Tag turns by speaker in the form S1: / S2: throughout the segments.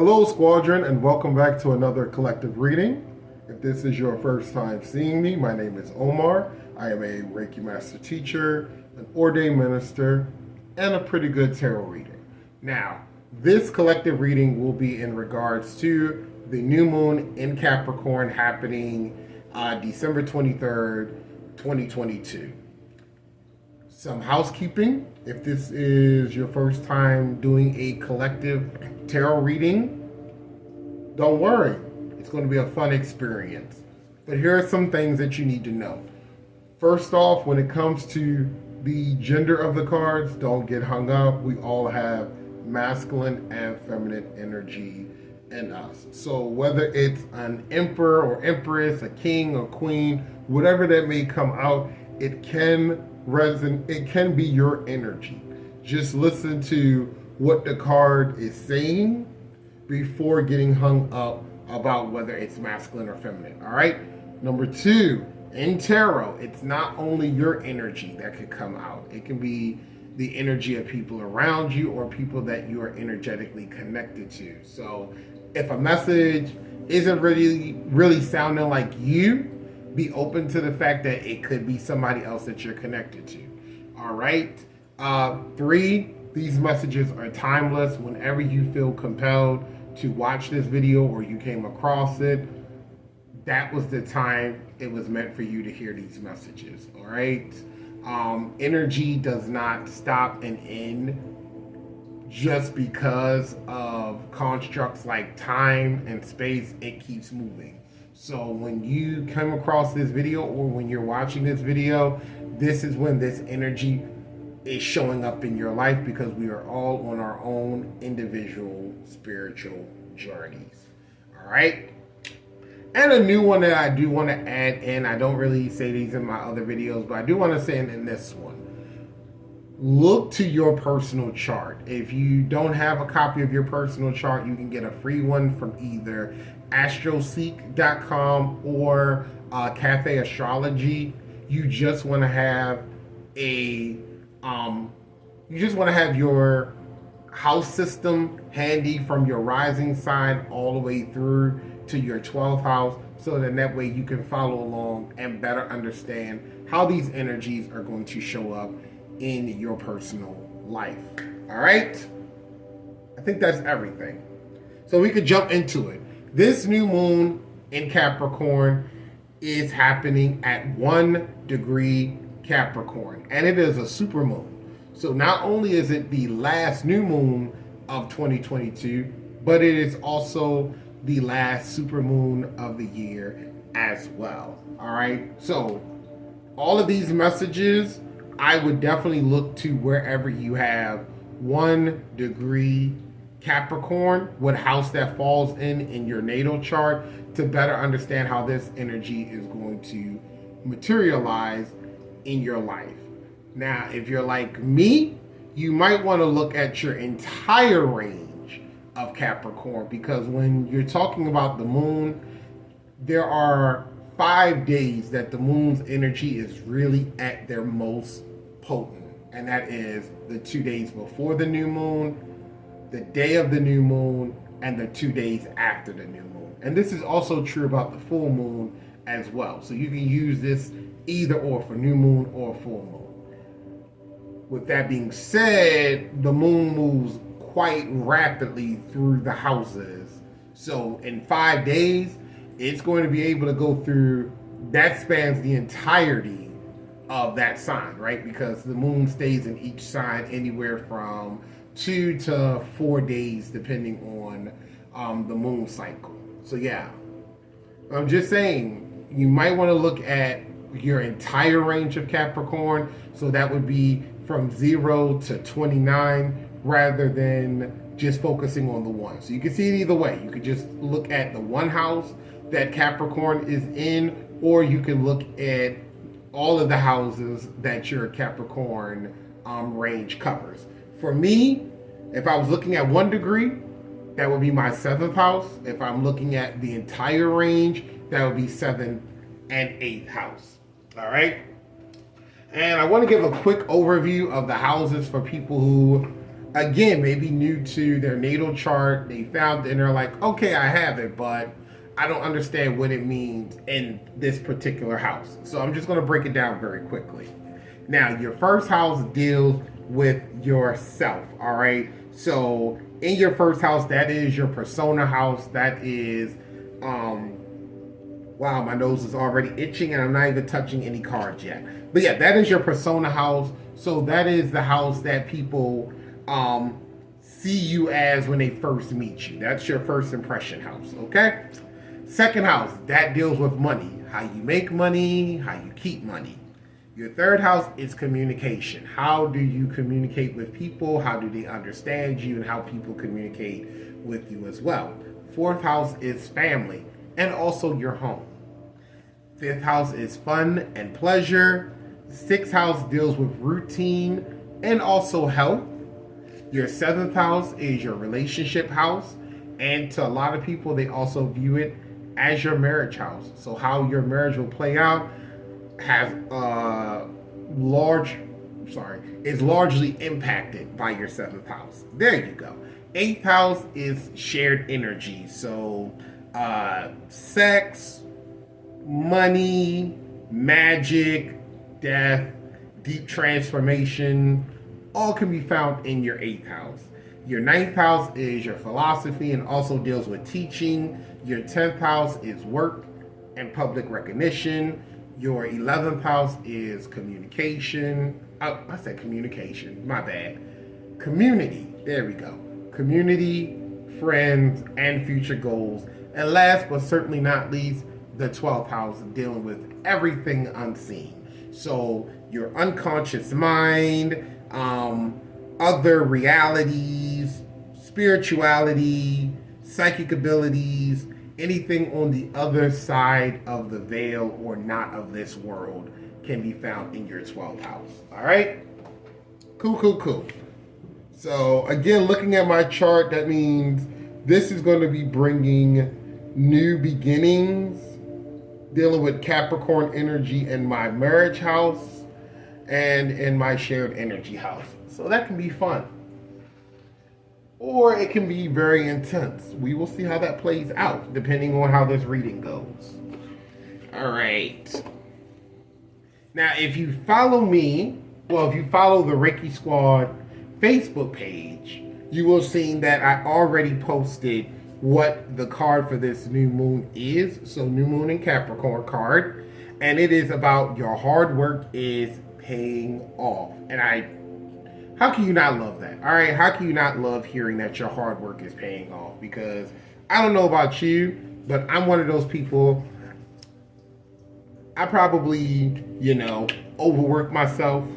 S1: Hello, Squadron, and welcome back to another collective reading. If this is your first time seeing me, my name is Omar. I am a Reiki Master Teacher, an ordained minister, and a pretty good tarot reader. Now, this collective reading will be in regards to the new moon in Capricorn happening December 23rd, 2022. Some housekeeping. If this is your first time doing a collective tarot reading, don't worry. It's going to be a fun experience. But here are some things that you need to know. First off, when it comes to the gender of the cards, don't get hung up. We all have masculine and feminine energy in us. So whether it's an emperor or empress, a king or queen, whatever that may come out, it can be your energy. Just listen to what the card is saying before getting hung up about whether it's masculine or feminine. All right. Number two, in tarot, it's not only your energy that could come out. It can be the energy of people around you or people that you are energetically connected to. So if a message isn't really sounding like you, be open to the fact that it could be somebody else that you're connected to. All right. Three, these messages are timeless. Whenever you feel compelled to watch this video or you came across it, that was the time it was meant for you to hear these messages. All right. Energy does not stop and end just because of constructs like time and space. It keeps moving. So when you come across this video or when you're watching this video, this is when this energy is showing up in your life, because we are all on our own individual spiritual journeys. All right. And a new one that I do want to add in, I don't really say these in my other videos, but I do want to say in this one. Look to your personal chart. If you don't have a copy of your personal chart, you can get a free one from either astroseek.com or Cafe Astrology. You just want to have your house system handy from your rising sign all the way through to your 12th house, so that way you can follow along and better understand how these energies are going to show up in your personal life. All right? I think that's everything. So we could jump into it. This new moon in Capricorn is happening at 1 degree Capricorn, and it is a super moon. So not only is it the last new moon of 2022, but it is also the last super moon of the year as well. All right. So all of these messages, I would definitely look to wherever you have 1 degree Capricorn, what house that falls in your natal chart, to better understand how this energy is going to materialize in your life. Now, if you're like me, you might want to look at your entire range of Capricorn, because when you're talking about the moon, there are 5 days that the moon's energy is really at their most potent, and that is the 2 days before the new moon, the day of the new moon, and the 2 days after the new moon. And this is also true about the full moon as well. So you can use this either or for new moon or full moon. With that being said, the moon moves quite rapidly through the houses. So in 5 days, it's going to be able to go through, that spans the entirety of that sign, right? Because the moon stays in each sign anywhere from 2 to 4 days, depending on the moon cycle. So yeah, I'm just saying, you might want to look at your entire range of Capricorn. So that would be from 0 to 29, rather than just focusing on the one. So you can see it either way. You could just look at the one house that Capricorn is in, or you can look at all of the houses that your Capricorn range covers. For me, if I was looking at 1 degree, that would be my 7th house. If I'm looking at the entire range, that would be 7th and 8th house. All right. And I want to give a quick overview of the houses for people who again, maybe new to their natal chart. They found it and they're like, okay, I have it, but I don't understand what it means in this particular house. So I'm just going to break it down very quickly. Now, your first house deals with yourself, all right? So in your first house, that is your persona house. That is, wow, my nose is already itching and I'm not even touching any cards yet. But yeah, that is your persona house. So that is the house that people see you as when they first meet you. That's your first impression house, okay? Second house, that deals with money. How you make money, how you keep money. Your third house is communication. How do you communicate with people? How do they understand you? And how people communicate with you as well. Fourth house is family and also your home. Fifth house is fun and pleasure. Sixth house deals with routine and also health. Your seventh house is your relationship house. And to a lot of people, they also view it as your marriage house. So how your marriage will play out has is largely impacted by your seventh house. There you go. Eighth house is shared energy. So sex, money, magic, death, deep transformation, all can be found in your eighth house. Your ninth house is your philosophy and also deals with teaching. Your 10th house is work and public recognition. Your 11th house is communication. Oh, I said communication. My bad. Community. There we go. Community, friends, and future goals. And last but certainly not least, the 12th house dealing with everything unseen. So your unconscious mind, other realities, spirituality, psychic abilities, anything on the other side of the veil or not of this world can be found in your 12th house. All right? Cool. So again, looking at my chart, that means this is going to be bringing new beginnings, dealing with Capricorn energy in my marriage house and in my shared energy house. So that can be fun. Or it can be very intense. We will see how that plays out, depending on how this reading goes. All right. Now, if you follow me, if you follow the Reiki Squad Facebook page, you will see that I already posted what the card for this new moon is. So, new moon in Capricorn card. And it is about your hard work is paying off. How can you not love that? All right, how can you not love hearing that your hard work is paying off? Because I don't know about you, but I'm one of those people. I probably, overwork myself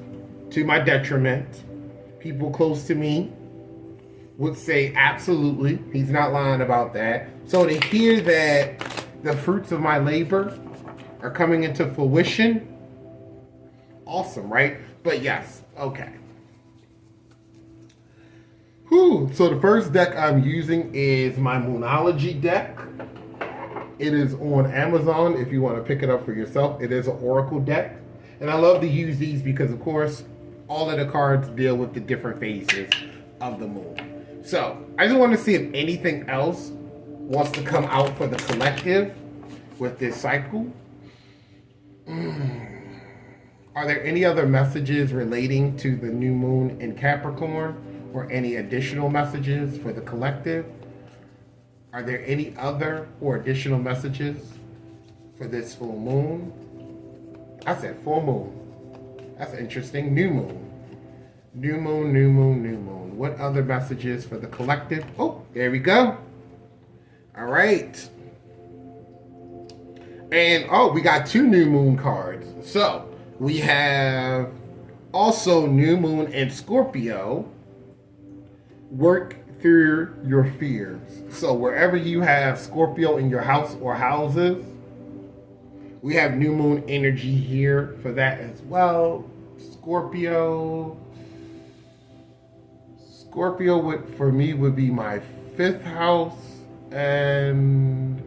S1: to my detriment. People close to me would say absolutely. He's not lying about that. So to hear that the fruits of my labor are coming into fruition, awesome, right? But yes, okay. So the first deck I'm using is my Moonology deck. It is on Amazon if you want to pick it up for yourself. It is an Oracle deck. And I love to use these because, of course, all of the cards deal with the different phases of the moon. So I just want to see if anything else wants to come out for the collective with this cycle. Are there any other messages relating to the new moon in Capricorn? Or any additional messages for the collective? Are there any other or additional messages for this full moon? I said full moon. That's interesting. New moon. New moon. What other messages for the collective? Oh, there we go. All right. And we got 2 new moon cards. So we have also new moon in Scorpio. Work through your fears. So wherever you have Scorpio in your house or houses, we have new moon energy here for that as well. Scorpio for me would be my 5th house and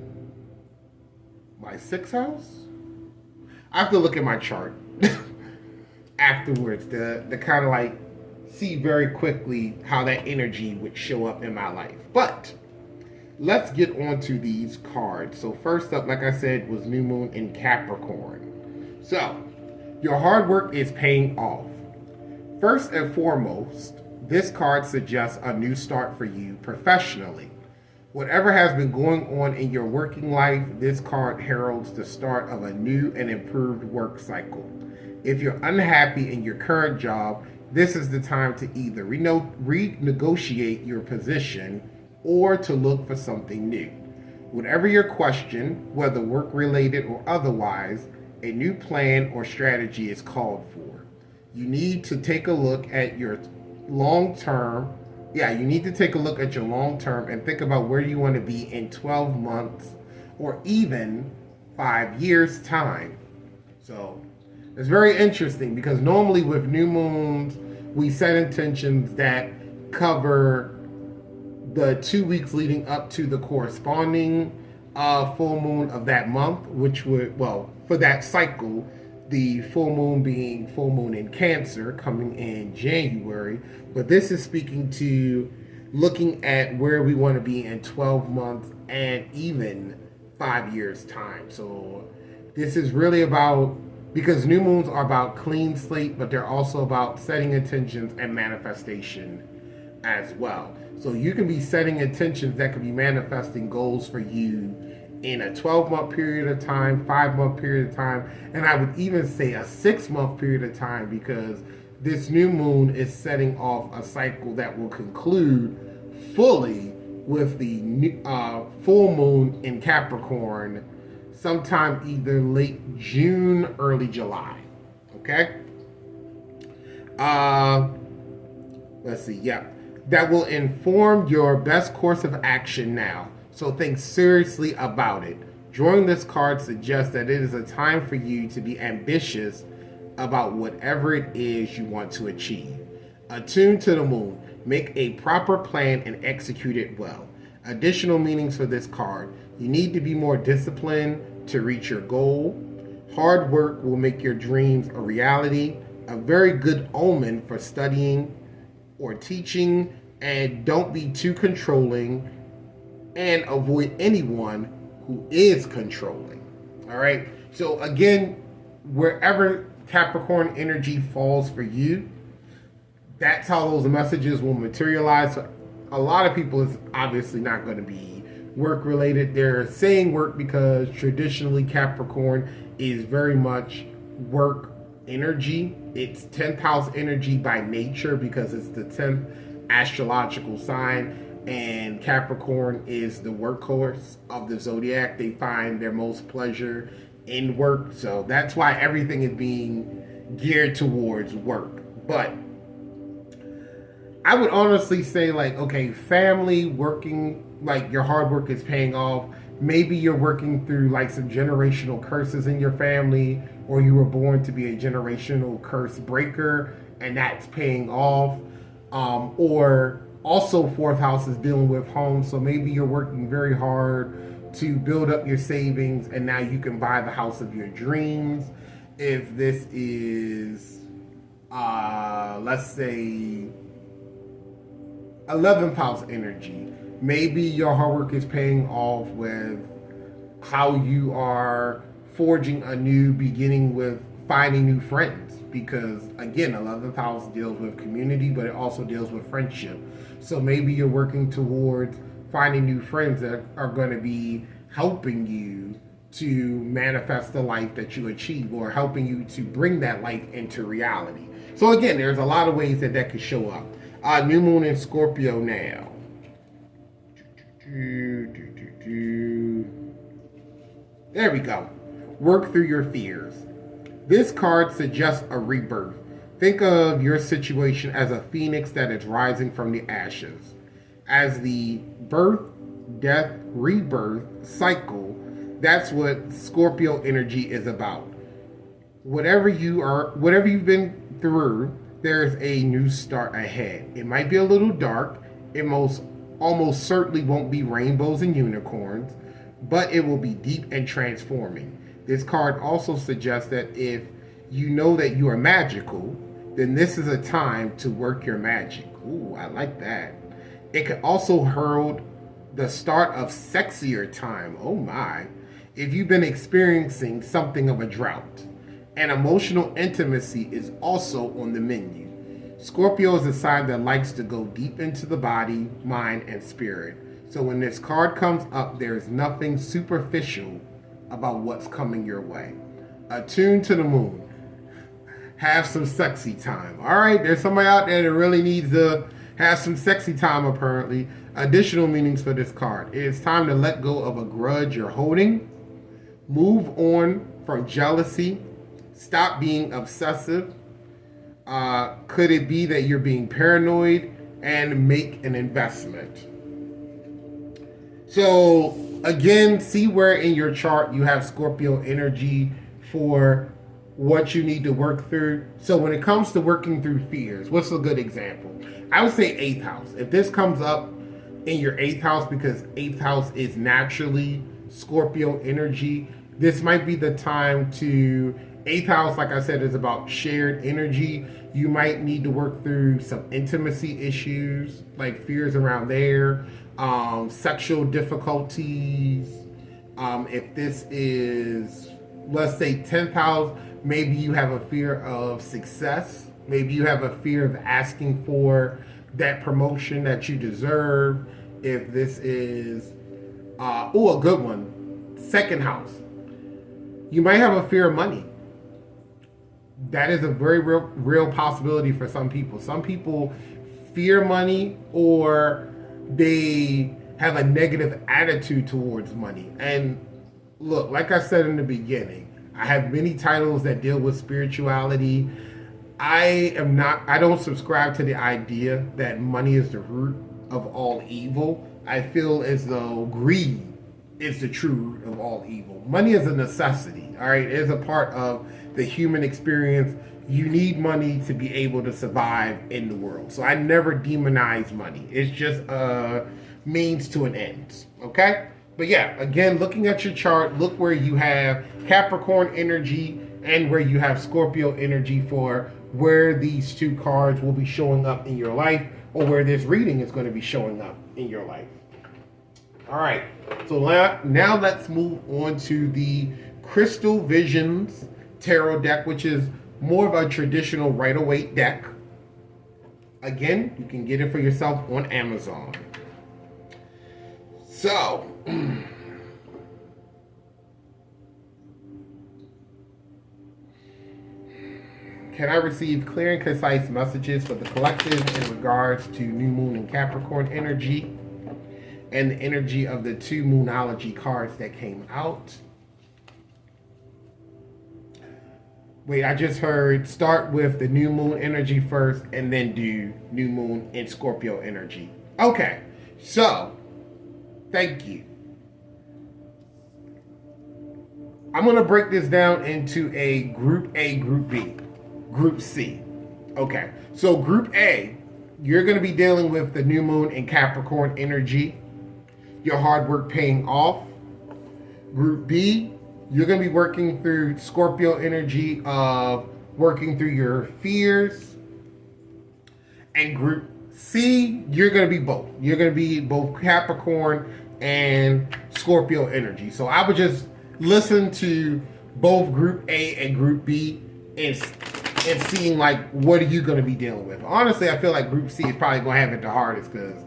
S1: my 6th house. I have to look at my chart afterwards to kind of like see very quickly how that energy would show up in my life. But let's get on to these cards. So first up, like I said, was New Moon in Capricorn. So your hard work is paying off. First and foremost, this card suggests a new start for you professionally. Whatever has been going on in your working life, this card heralds the start of a new and improved work cycle. If you're unhappy in your current job, this is the time to either renegotiate your position or to look for something new. Whatever your question, whether work-related or otherwise, a new plan or strategy is called for. You need to take a look at your long-term and think about where you want to be in 12 months or even 5 years' time. So it's very interesting because normally with new moons, we set intentions that cover the 2 weeks leading up to the corresponding full moon of that month, which would, well, for that cycle, the full moon being full moon in Cancer coming in January. But this is speaking to looking at where we want to be in 12 months and even 5 years time. So this is really about, because new moons are about clean slate, but they're also about setting intentions and manifestation as well. So you can be setting intentions that could be manifesting goals for you in a 12-month period of time, 5-month period of time, and I would even say a 6-month period of time, because this new moon is setting off a cycle that will conclude fully with the full moon in Capricorn sometime either late June, early July. Okay? Let's see. Yeah. That will inform your best course of action now. So think seriously about it. Drawing this card suggests that it is a time for you to be ambitious about whatever it is you want to achieve. Attune to the moon. Make a proper plan and execute it well. Additional meanings for this card. You need to be more disciplined to reach your goal. Hard work will make your dreams a reality. A very good omen for studying or teaching. And don't be too controlling, and avoid anyone who is controlling. All right. So again, wherever Capricorn energy falls for you, that's how those messages will materialize. So a lot of people is obviously not going to be work related. They're saying work because traditionally Capricorn is very much work energy. It's 10th house energy by nature because it's the 10th astrological sign. And Capricorn is the workhorse of the zodiac. They find their most pleasure in work. So that's why everything is being geared towards work. But I would honestly say, like, okay, family, working, like your hard work is paying off. Maybe you're working through like some generational curses in your family, or you were born to be a generational curse breaker and that's paying off. Or also, fourth house is dealing with home, so maybe you're working very hard to build up your savings, and now you can buy the house of your dreams. If this is, let's say, 11th house energy, maybe your hard work is paying off with how you are forging a new beginning with finding new friends. Because again, 11th house deals with community, but it also deals with friendship. So maybe you're working towards finding new friends that are going to be helping you to manifest the life that you achieve, or helping you to bring that life into reality. So again, there's a lot of ways that could show up. New moon in Scorpio now. There we go. Work through your fears. This card suggests a rebirth. Think of your situation as a phoenix that is rising from the ashes. As the birth, death, rebirth cycle, that's what Scorpio energy is about. Whatever you've been through, there's a new start ahead. It might be a little dark. It almost certainly won't be rainbows and unicorns, but it will be deep and transforming. This card also suggests that if you know that you are magical, then this is a time to work your magic. Ooh, I like that. It could also herald the start of sexier time. Oh my. If you've been experiencing something of a drought. And emotional intimacy is also on the menu. Scorpio is a sign that likes to go deep into the body, mind, and spirit. So when this card comes up, there's nothing superficial about what's coming your way. Attune to the moon. Have some sexy time. All right, there's somebody out there that really needs to have some sexy time, apparently. Additional meanings for this card. It's time to let go of a grudge you're holding. Move on from jealousy. Stop being obsessive. Could it be that you're being paranoid? And make an investment. So, again, see where in your chart you have Scorpio energy for what you need to work through. So when it comes to working through fears, what's a good example? I would say 8th house. If this comes up in your 8th house, because 8th house is naturally Scorpio energy, this might be the time to... 8th house, like I said, is about shared energy. You might need to work through some intimacy issues, like fears around there, sexual difficulties. If this is, let's say, 10th house, maybe you have a fear of success. Maybe you have a fear of asking for that promotion that you deserve. If this is, a good one, 2nd house, you might have a fear of money. That is a very real possibility for some people. Some people fear money, or they have a negative attitude towards money. And look, like I said in the beginning, I have many titles that deal with spirituality. I don't subscribe to the idea that money is the root of all evil. I feel as though greed is the true root of all evil. Money is a necessity, all right? It is a part of the human experience. You need money to be able to survive in the world. So I never demonize money. It's just a means to an end, okay? But yeah, again, looking at your chart, look where you have Capricorn energy and where you have Scorpio energy for where these two cards will be showing up in your life, or where this reading is going to be showing up in your life. All right, so now let's move on to the Crystal Visions Tarot deck, which is more of a traditional Rider-Waite deck. Again, you can get it for yourself on Amazon. So, can I receive clear and concise messages for the collective in regards to New Moon and Capricorn energy and the energy of the two Moonology cards that came out? Wait, I just heard start with the New Moon energy first and then do New Moon and Scorpio energy. Okay, so thank you. I'm going to break this down into a Group A, Group B, Group C. Okay, so Group A, you're going to be dealing with the New Moon and Capricorn energy, your hard work paying off. Group B, you're going to be working through Scorpio energy of working through your fears. And Group C, you're going to be both. You're going to be both Capricorn and Scorpio energy. So I would just listen to both Group A and Group B and seeing like what are you going to be dealing with. Honestly, I feel like Group C is probably going to have it the hardest because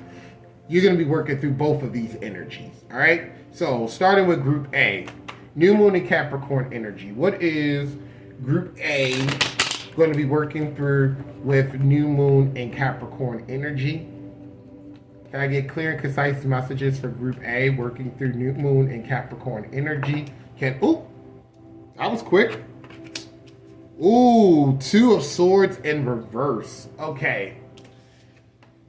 S1: you're going to be working through both of these energies. All right. So starting with Group A, New Moon and Capricorn energy. What is Group A going to be working through with New Moon and Capricorn energy? Can I get clear and concise messages for Group A working through New Moon and Capricorn energy? That was quick. Ooh, Two of Swords in reverse. Okay.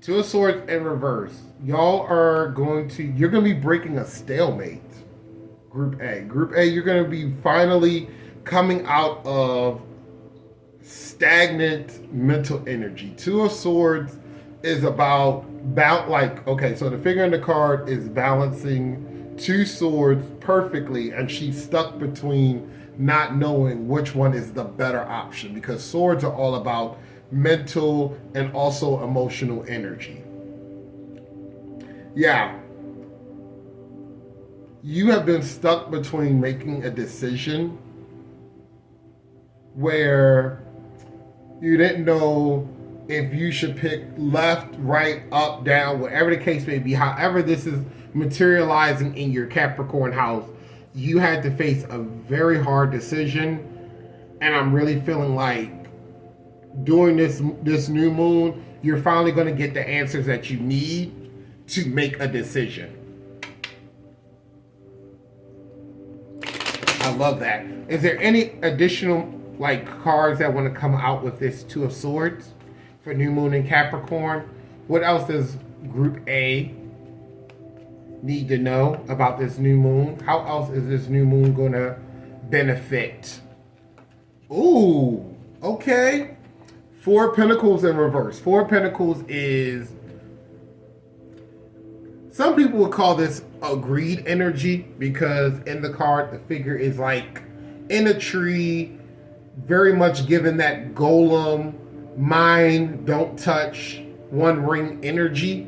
S1: Two of Swords in reverse. You're going to be breaking a stalemate. Group A. Group A, you're going to be finally coming out of stagnant mental energy. Two of Swords is about so the figure in the card is balancing two swords perfectly, and she's stuck between not knowing which one is the better option, because swords are all about mental, and also emotional energy. Yeah. You have been stuck between making a decision where you didn't know if you should pick left, right, up, down, whatever the case may be. However, this is materializing in your Capricorn house, you had to face a very hard decision. And I'm really feeling like during this new moon, you're finally going to get the answers that you need to make a decision. I love that. Is there any additional cards that want to come out with this Two of Swords for new moon in Capricorn? What else does Group A need to know about this new moon? How else is this new moon going to benefit? Ooh, okay. Four of Pentacles in reverse. Four of Pentacles is, some people would call this a greed energy, because in the card, the figure is like in a tree, very much given that golem, mine, don't touch, one ring energy.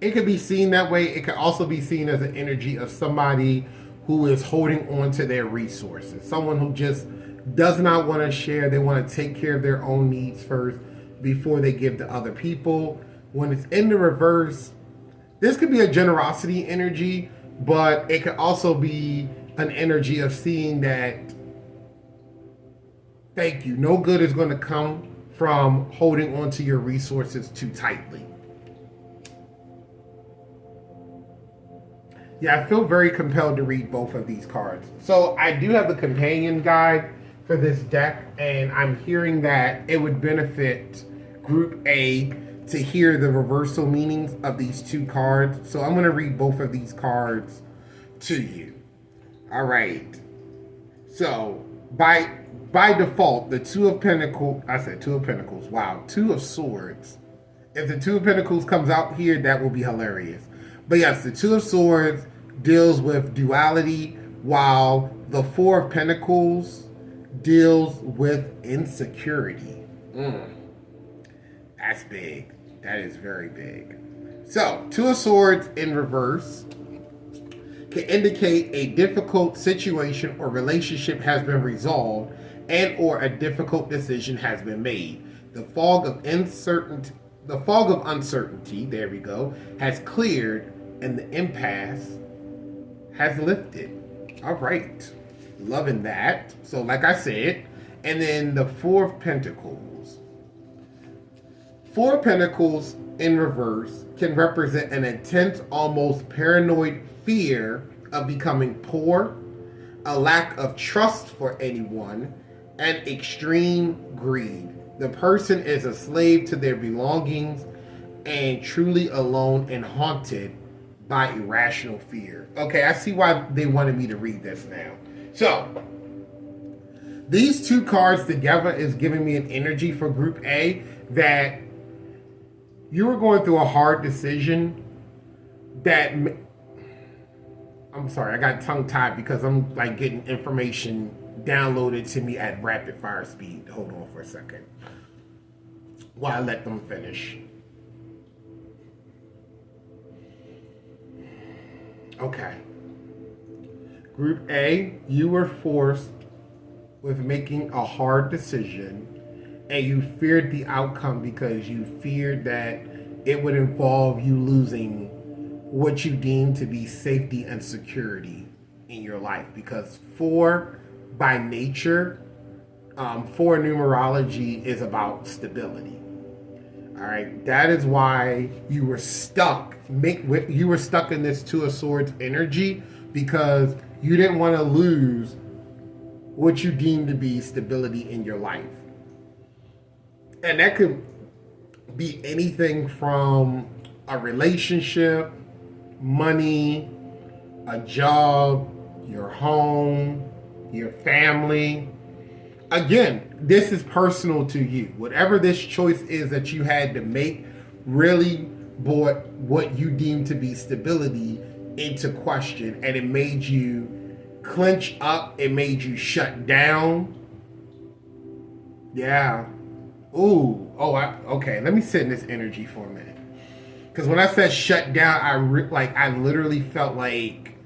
S1: It could be seen that way. It could also be seen as an energy of somebody who is holding on to their resources. Someone who just does not want to share. They want to take care of their own needs first before they give to other people. When it's in the reverse, this could be a generosity energy, but it could also be an energy of seeing that, thank you, no good is going to come from holding on to your resources too tightly. Yeah, I feel very compelled to read both of these cards. So I do have a companion guide for this deck, and I'm hearing that it would benefit Group A to hear the reversal meanings of these two cards. So I'm going to read both of these cards to you. All right. So by default, the Two of Pentacles, I said Two of Pentacles, wow, Two of Swords. If the Two of Pentacles comes out here, that will be hilarious. But yes, the Two of Swords deals with duality, while the Four of Pentacles deals with insecurity. That's big. That is very big. So, Two of Swords in reverse can indicate a difficult situation or relationship has been resolved, and or a difficult decision has been made. The fog of uncertainty, there we go, has cleared, and the impasse has lifted. All right. Loving that. So like I said, and then the Four of Pentacles. Four of Pentacles in reverse can represent an intense, almost paranoid fear of becoming poor, a lack of trust for anyone, and extreme greed. The person is a slave to their belongings and truly alone and haunted by irrational fear. Okay, I see why they wanted me to read this now. So, these two cards together is giving me an energy for Group A that you were going through a hard decision that... I'm sorry, I got tongue-tied because I'm like getting information downloaded to me at rapid fire speed. Hold on for a second while I let them finish. Okay. Group A, you were forced with making a hard decision, and you feared the outcome because you feared that it would involve you losing what you deem to be safety and security in your life. Because 4 by nature, 4 numerology is about stability. All right, that is why you were stuck. You were stuck in this Two of Swords energy because you didn't want to lose what you deem to be stability in your life. And that could be anything from a relationship, money, a job, your home, your family. Again, this is personal to you. Whatever this choice is that you had to make really brought what you deem to be stability into question, and it made you clench up, it made you shut down Yeah. Ooh. Okay. Let me sit in this energy for a minute. Because when I said shut down, I literally felt like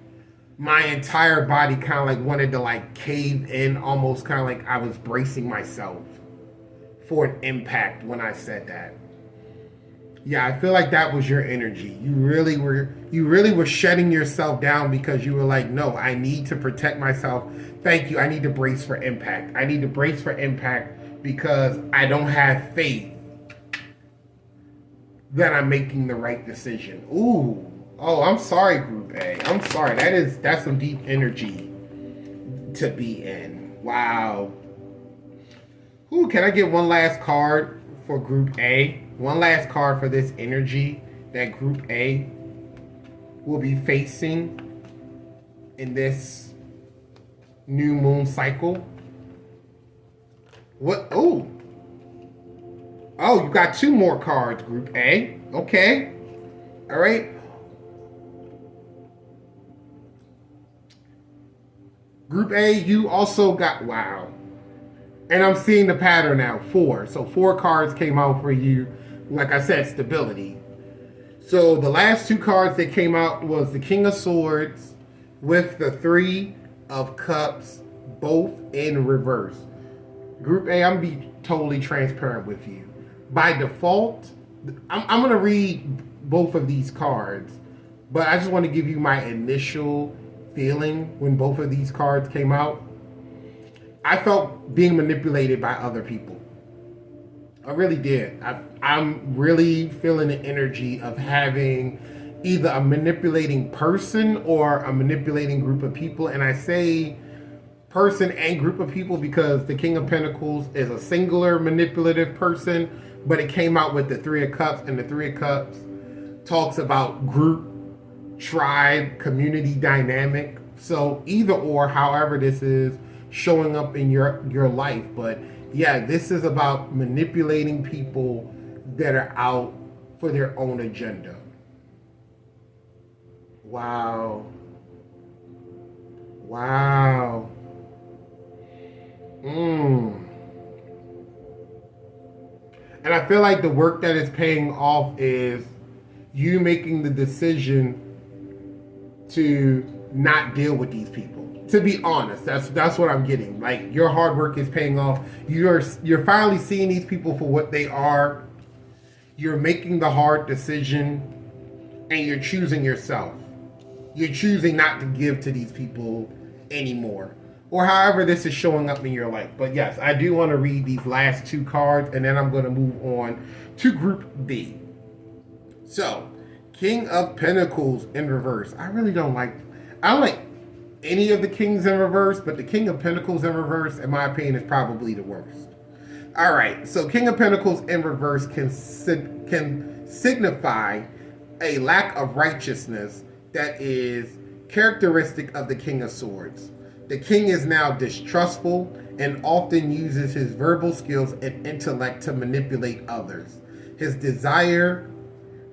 S1: my entire body kind of like wanted to like cave in, almost kind of like I was bracing myself for an impact when I said that. Yeah, I feel like that was your energy. You really were shutting yourself down because you were like, no, I need to protect myself. Thank you. I need to brace for impact. I need to brace for impact because I don't have faith that I'm making the right decision. Ooh. Oh, I'm sorry, Group A. I'm sorry. That's some deep energy to be in. Wow. Ooh, can I get one last card for Group A? One last card for this energy that Group A will be facing in this new moon cycle. What? Oh. Oh, you got two more cards, Group A. Okay. All right. Group A, you also got, wow. And I'm seeing the pattern now, 4. So 4 cards came out for you. Like I said, stability. So the last 2 cards that came out was the King of Swords with the 3 of Cups, both in reverse. Group A, I'm going to be totally transparent with you. By default, I'm going to read both of these cards, but I just want to give you my initial feeling when both of these cards came out. I felt being manipulated by other people. I really did. I'm really feeling the energy of having either a manipulating person or a manipulating group of people. And I say person and group of people because the King of Pentacles is a singular manipulative person, but it came out with the 3 of Cups, and the 3 of Cups talks about group, tribe, community dynamic. So either or, however this is showing up in your life. But yeah, this is about manipulating people that are out for their own agenda. Wow. Wow. And I feel like the work that is paying off is you making the decision to not deal with these people. To be honest, that's what I'm getting. Like, your hard work is paying off. You're finally seeing these people for what they are. You're making the hard decision, and you're choosing yourself. You're choosing not to give to these people anymore, or however this is showing up in your life. But yes, I do want to read these last 2 cards, and then I'm going to move on to Group B. So, King of Pentacles in reverse. I don't like any of the kings in reverse, but the King of Pentacles in reverse, in my opinion, is probably the worst. All right, so King of Pentacles in reverse can signify a lack of righteousness that is characteristic of the King of Swords. The king is now distrustful and often uses his verbal skills and intellect to manipulate others. His desire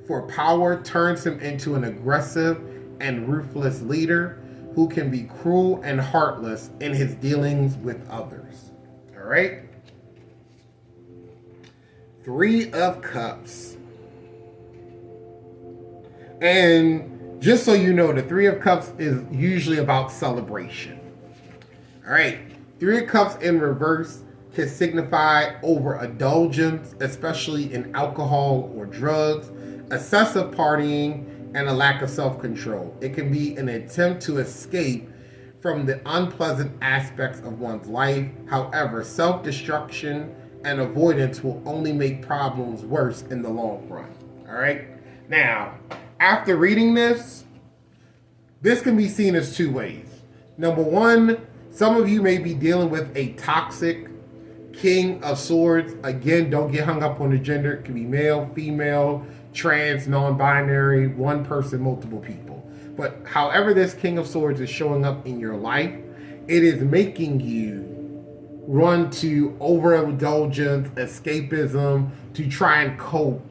S1: for power turns him into an aggressive and ruthless leader who can be cruel and heartless in his dealings with others. All right? 3 of Cups. And just so you know, the 3 of Cups is usually about celebration. All right, 3 of Cups in reverse can signify overindulgence, especially in alcohol or drugs, excessive partying, and a lack of self-control. It can be an attempt to escape from the unpleasant aspects of one's life. However, self-destruction and avoidance will only make problems worse in the long run. All right? Now, after reading this can be seen as 2 ways. Number 1, some of you may be dealing with a toxic King of Swords. Again, don't get hung up on the gender. It can be male, female, trans, non-binary, one person, multiple people. But however this King of Swords is showing up in your life, it is making you run to overindulgence, escapism, to try and cope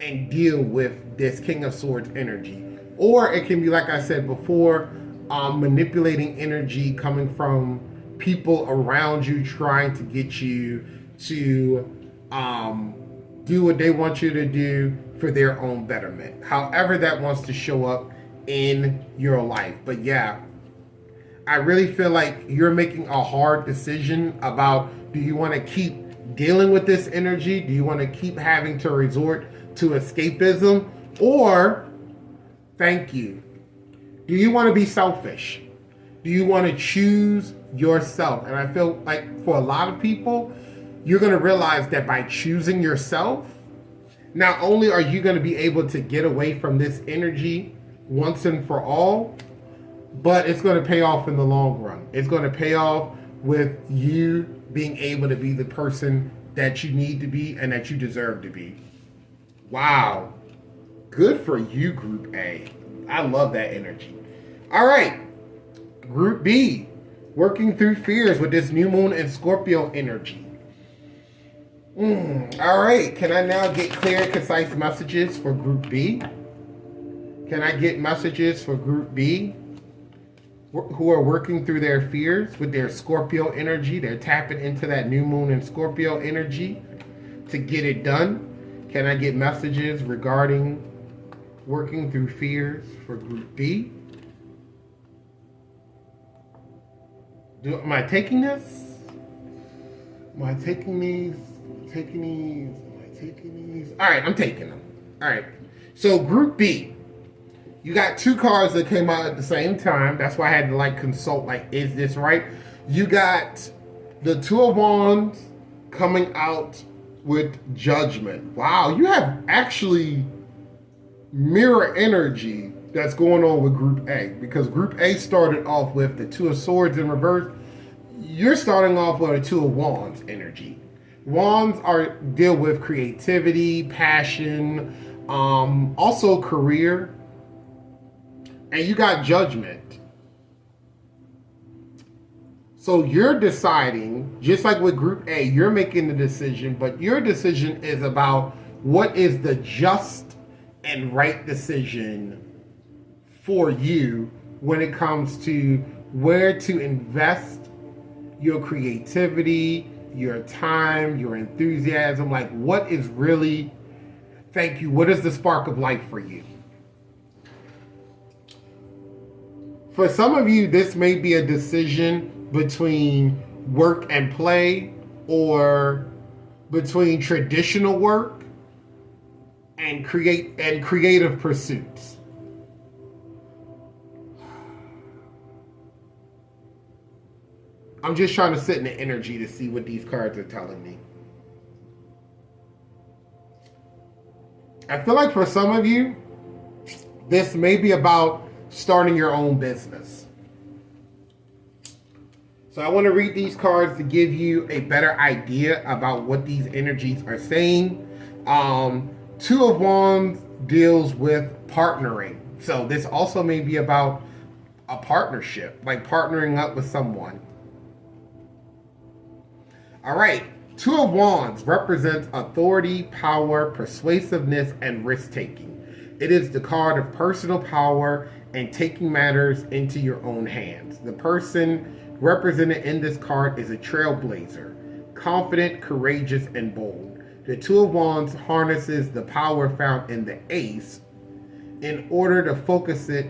S1: and deal with this King of Swords energy. Or it can be, like I said before, manipulating energy coming from people around you trying to get you to do what they want you to do for their own betterment. However that wants to show up in your life. But yeah, I really feel like you're making a hard decision about, do you want to keep dealing with this energy? Do you want to keep having to resort to escapism? Or, thank you, do you want to be selfish? Do you want to choose yourself? And I feel like for a lot of people, you're going to realize that by choosing yourself, not only are you going to be able to get away from this energy once and for all, but it's going to pay off in the long run. It's going to pay off with you being able to be the person that you need to be and that you deserve to be. Wow. Good for you, Group A. I love that energy. All right. Group B, working through fears with this new moon and Scorpio energy. All right. Can I now get clear and concise messages for Group B? Can I get messages for Group B who are working through their fears with their Scorpio energy? They're tapping into that new moon and Scorpio energy to get it done. Can I get messages regarding working through fears for Group B? Am I taking this? Am I taking these? Am I taking these? All right, I'm taking them. All right. So Group B, you got two cards that came out at the same time. That's why I had to consult, is this right? You got the Two of Wands coming out with Judgment. Wow, you have actually mirror energy that's going on with Group A, because Group A started off with the Two of Swords in reverse. You're starting off with a Two of Wands energy. Wands deal with creativity, passion, also career. And you got Judgment. So you're deciding, just like with Group A, you're making the decision, but your decision is about what is the just and right decision for you when it comes to where to invest your creativity, your time, your enthusiasm. What is really, thank you, what is the spark of life for you? For some of you, this may be a decision between work and play, or between traditional work and creative pursuits. I'm just trying to sit in the energy to see what these cards are telling me. I feel like for some of you, this may be about starting your own business. So I want to read these cards to give you a better idea about what these energies are saying. Two of Wands deals with partnering. So this also may be about a partnership, partnering up with someone. All right. Two of Wands represents authority, power, persuasiveness, and risk-taking. It is the card of personal power and taking matters into your own hands. The person represented in this card is a trailblazer, confident, courageous, and bold. The Two of Wands harnesses the power found in the Ace in order to focus it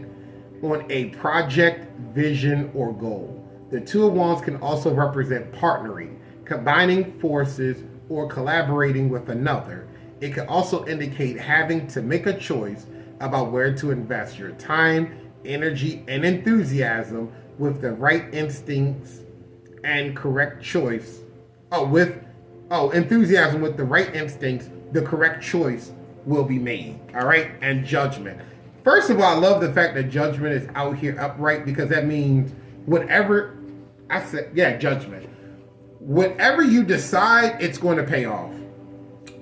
S1: on a project, vision, or goal. The Two of Wands can also represent partnering, combining forces, or collaborating with another. It can also indicate having to make a choice about where to invest your time, energy, and enthusiasm with the right instincts and correct choice. Enthusiasm with the right instincts, the correct choice will be made. All right, and Judgment. First of all, I love the fact that Judgment is out here upright, because that means whatever I said, Judgment. Whatever you decide, it's going to pay off.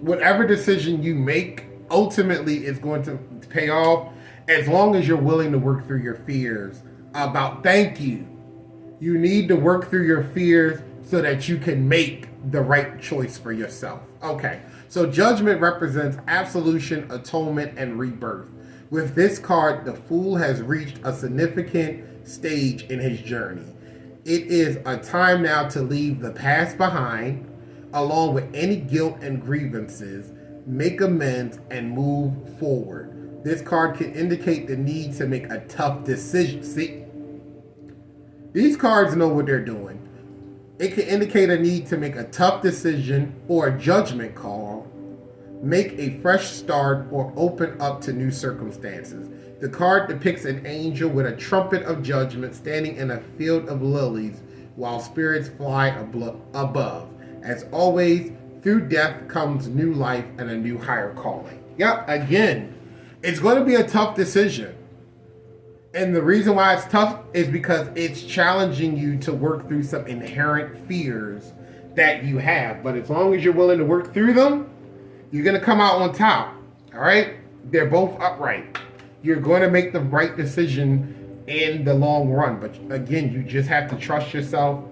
S1: Whatever decision you make, ultimately is going to pay off, as long as you're willing to work through your fears about, thank you. You need to work through your fears so that you can make the right choice for yourself. Okay, so Judgment represents absolution, atonement, and rebirth. With this card, the Fool has reached a significant stage in his journey. It is a time now to leave the past behind, along with any guilt and grievances, make amends, and move forward. This card can indicate the need to make a tough decision. See, these cards know what they're doing. It can indicate a need to make a tough decision or a judgment call, make a fresh start, or open up to new circumstances. The card depicts an angel with a trumpet of judgment standing in a field of lilies while spirits fly above. As always, through death comes new life and a new higher calling. Yep, again, it's going to be a tough decision. And the reason why it's tough is because it's challenging you to work through some inherent fears that you have. But as long as you're willing to work through them, you're going to come out on top. All right? They're both upright. You're going to make the right decision in the long run. But again, you just have to trust yourself.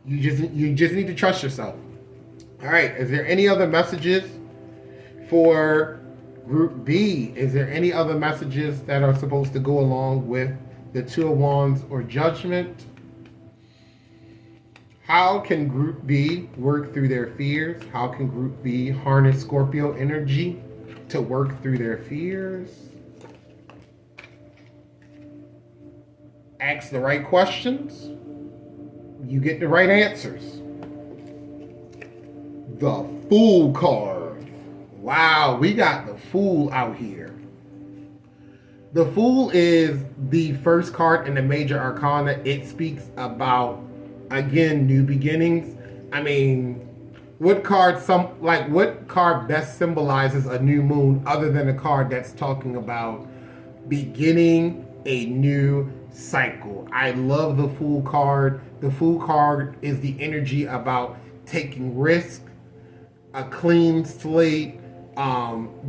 S1: You just need to trust yourself. All right. Is there any other messages for Group B? Is there any other messages that are supposed to go along with the Two of Wands or Judgment? How can Group B work through their fears? How can Group B harness Scorpio energy to work through their fears? Ask the right questions. You get the right answers. The Fool card. Wow, we got the Fool out here. The Fool is the first card in the major arcana. It speaks about, again, new beginnings. I mean, what card best symbolizes a new moon other than a card that's talking about beginning a new cycle? I love the Fool card. The Fool card is the energy about taking risk, a clean slate,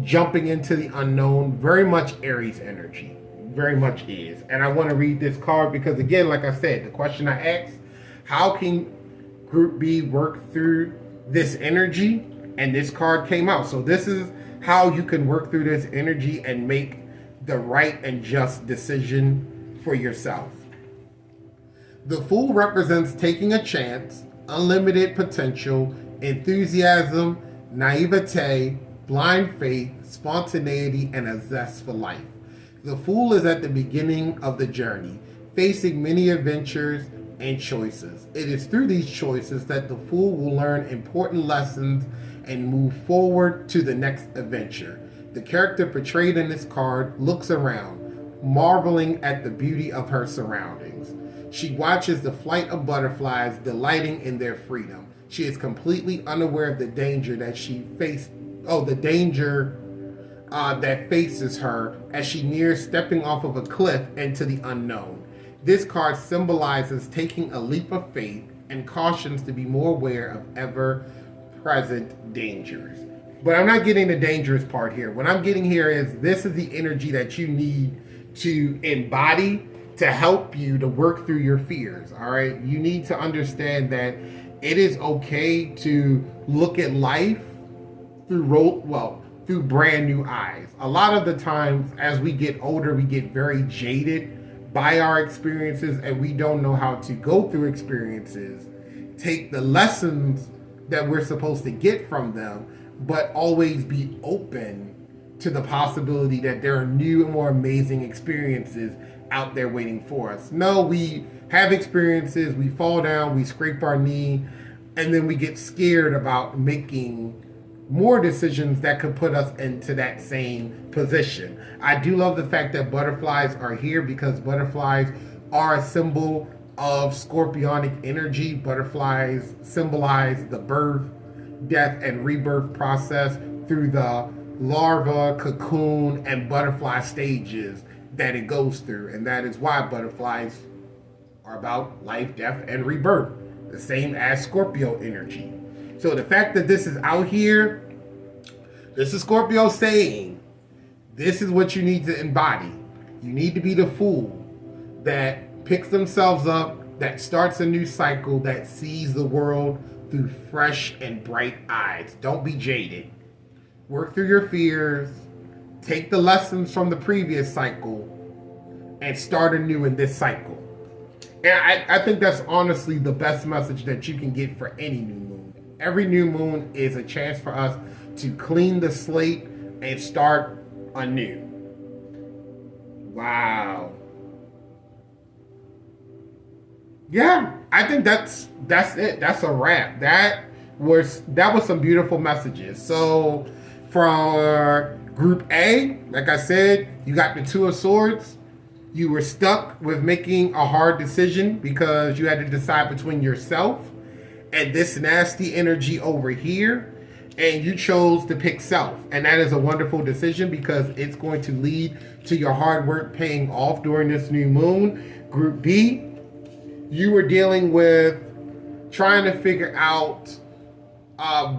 S1: jumping into the unknown. Very much Aries energy. Very much is. And I want to read this card because, again, like I said, the question I asked, how can Group B work through this energy? And this card came out. So this is how you can work through this energy and make the right and just decision for yourself. The Fool represents taking a chance, unlimited potential, enthusiasm, naivete, blind faith, spontaneity, and a zest for life. The Fool is at the beginning of the journey, facing many adventures and choices. It is through these choices that the Fool will learn important lessons and move forward to the next adventure. The character portrayed in this card looks around, marveling at the beauty of her surroundings. She watches the flight of butterflies, delighting in their freedom. She is completely unaware of the danger that that faces her as she nears stepping off of a cliff into the unknown. This card symbolizes taking a leap of faith and cautions to be more aware of ever-present dangers. But I'm not getting the dangerous part here. What I'm getting here is this is the energy that you need to embody to help you to work through your fears, all right? You need to understand that it is okay to look at life through brand new eyes. A lot of the times as we get older, we get very jaded by our experiences and we don't know how to go through experiences, take the lessons that we're supposed to get from them, but always be open to the possibility that there are new and more amazing experiences out there waiting for us. No, we have experiences, we fall down, we scrape our knee, and then we get scared about making more decisions that could put us into that same position. I do love the fact that butterflies are here because butterflies are a symbol of scorpionic energy. Butterflies symbolize the birth, death, and rebirth process through the larva, cocoon, and butterfly stages that it goes through. And that is why butterflies are about life, death, and rebirth, the same as Scorpio energy. So the fact that this is out here, this is Scorpio saying, this is what you need to embody. You need to be the Fool that picks themselves up, that starts a new cycle, that sees the world through fresh and bright eyes. Don't be jaded. Work through your fears, take the lessons from the previous cycle, and start anew in this cycle. And I think that's honestly the best message that you can get for any new moon. Every new moon is a chance for us to clean the slate and start anew. Wow. Yeah, I think that's it. That's a wrap. That was some beautiful messages. So for group A, like I said, you got the Two of Swords. You were stuck with making a hard decision because you had to decide between yourself and this nasty energy over here, and you chose to pick self. And that is a wonderful decision because it's going to lead to your hard work paying off during this new moon. Group B, you were dealing with trying to figure out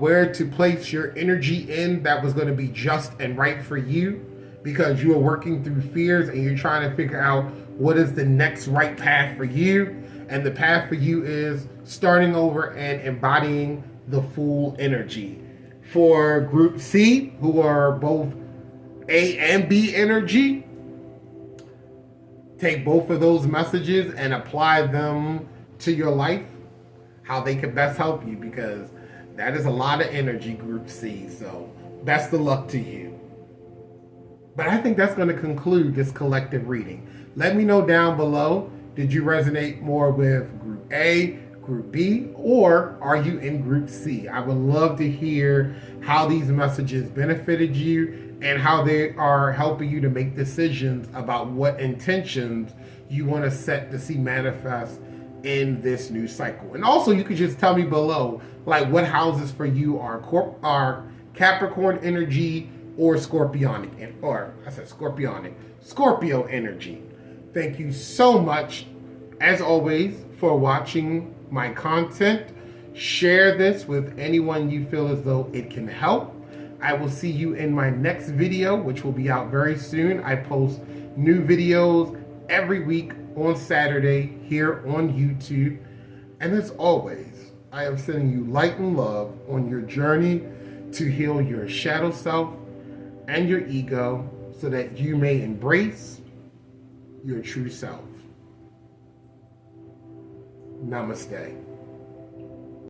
S1: where to place your energy in that was going to be just and right for you, because you are working through fears and you're trying to figure out what is the next right path for you. And the path for you is starting over and embodying the full energy. For group C, who are both A and B energy, take both of those messages and apply them to your life, how they can best help you, because that is a lot of energy, group C. So best of luck to you. But I think that's going to conclude this collective reading. Let me know down below, did you resonate more with group A, group B, or are you in group C? I would love to hear how these messages benefited you and how they are helping you to make decisions about what intentions you want to set to see manifest in this new cycle. And also, you could just tell me below, like, what houses for you are Capricorn energy or Scorpionic, or I said Scorpionic, Scorpio energy. Thank you so much, as always, for watching my content. Share this with anyone you feel as though it can help. I will see you in my next video, which will be out very soon. I post new videos every week on Saturday here on YouTube. And as always, I am sending you light and love on your journey to heal your shadow self and your ego so that you may embrace your true self. Namaste.